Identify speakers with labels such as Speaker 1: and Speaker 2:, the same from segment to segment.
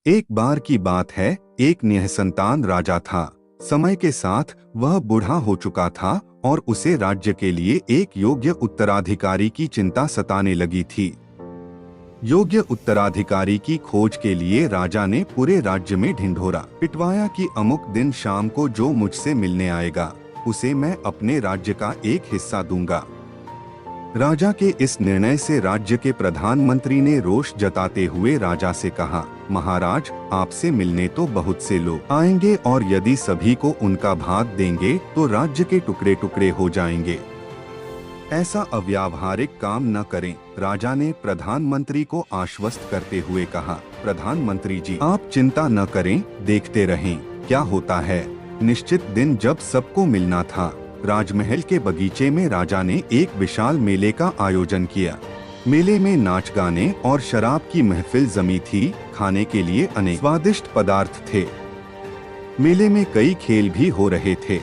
Speaker 1: एक बार की बात है, एक निःसंतान राजा था। समय के साथ वह बूढ़ा हो चुका था और उसे राज्य के लिए एक योग्य उत्तराधिकारी की चिंता सताने लगी थी। योग्य उत्तराधिकारी की खोज के लिए राजा ने पूरे राज्य में ढिंढोरा पिटवाया कि अमुक दिन शाम को जो मुझसे मिलने आएगा उसे मैं अपने राज्य का एक हिस्सा दूंगा। राजा के इस निर्णय से राज्य के प्रधानमंत्री ने रोष जताते हुए राजा से कहा, महाराज, आपसे मिलने तो बहुत से लोग आएंगे और यदि सभी को उनका भाग देंगे तो राज्य के टुकड़े टुकड़े हो जाएंगे। ऐसा अव्यावहारिक काम न करें। राजा ने प्रधानमंत्री को आश्वस्त करते हुए कहा, प्रधानमंत्री जी, आप चिंता न करें, देखते रहें क्या होता है। निश्चित दिन जब सबको मिलना था, राजमहल के बगीचे में राजा ने एक विशाल मेले का आयोजन किया। मेले में नाच गाने और शराब की महफिल जमी थी। खाने के लिए अनेक स्वादिष्ट पदार्थ थे। मेले में कई खेल भी हो रहे थे,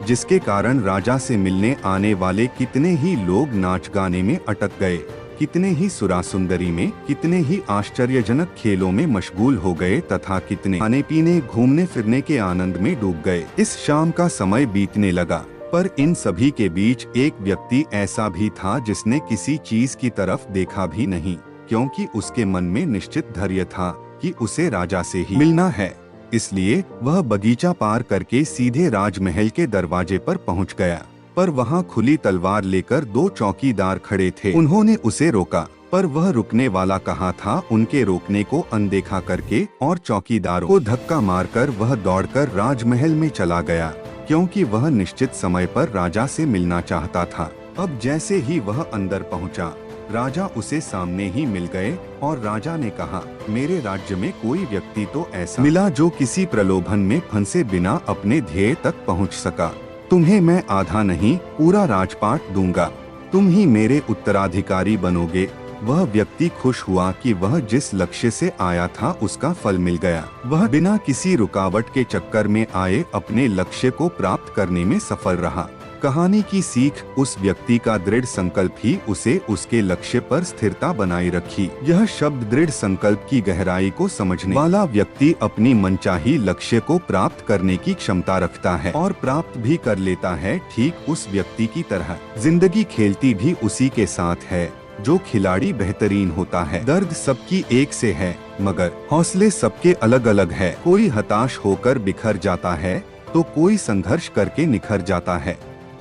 Speaker 1: जिसके कारण राजा से मिलने आने वाले कितने ही लोग नाच गाने में अटक गए, कितने ही सुरा सुंदरी में, कितने ही आश्चर्यजनक खेलों में मशगूल हो गए तथा कितने खाने पीने घूमने फिरने के आनंद में डूब गए। इस शाम का समय बीतने लगा, पर इन सभी के बीच एक व्यक्ति ऐसा भी था जिसने किसी चीज की तरफ देखा भी नहीं, क्योंकि उसके मन में निश्चित धैर्य था कि उसे राजा से ही मिलना है। इसलिए वह बगीचा पार करके सीधे राजमहल के दरवाजे पर पहुंच गया। पर वहां खुली तलवार लेकर दो चौकीदार खड़े थे। उन्होंने उसे रोका, पर वह रुकने वाला कहाँ था। उनके रोकने को अनदेखा करके और चौकीदारों को धक्का मारकर वह दौड़कर राजमहल में चला गया, क्योंकि वह निश्चित समय पर राजा से मिलना चाहता था। अब जैसे ही वह अंदर पहुंचा, राजा उसे सामने ही मिल गए और राजा ने कहा, मेरे राज्य में कोई व्यक्ति तो ऐसा मिला जो किसी प्रलोभन में फंसे बिना अपने ध्येय तक पहुंच सका। तुम्हें मैं आधा नहीं, पूरा राजपाट दूंगा। तुम ही मेरे उत्तराधिकारी बनोगे। वह व्यक्ति खुश हुआ कि वह जिस लक्ष्य से आया था उसका फल मिल गया। वह बिना किसी रुकावट के चक्कर में आए अपने लक्ष्य को प्राप्त करने में सफल रहा। कहानी की सीख, उस व्यक्ति का दृढ़ संकल्प ही उसे उसके लक्ष्य पर स्थिरता बनाए रखी। यह शब्द दृढ़ संकल्प की गहराई को समझने वाला व्यक्ति अपनी मनचाही लक्ष्य को प्राप्त करने की क्षमता रखता है और प्राप्त भी कर लेता है। ठीक उस व्यक्ति की तरह जिंदगी खेलती भी उसी के साथ है। जो खिलाड़ी बेहतरीन होता है, दर्द सबकी एक से है, मगर हौसले सबके अलग अलग है। कोई हताश होकर बिखर जाता है तो कोई संघर्ष करके निखर जाता है।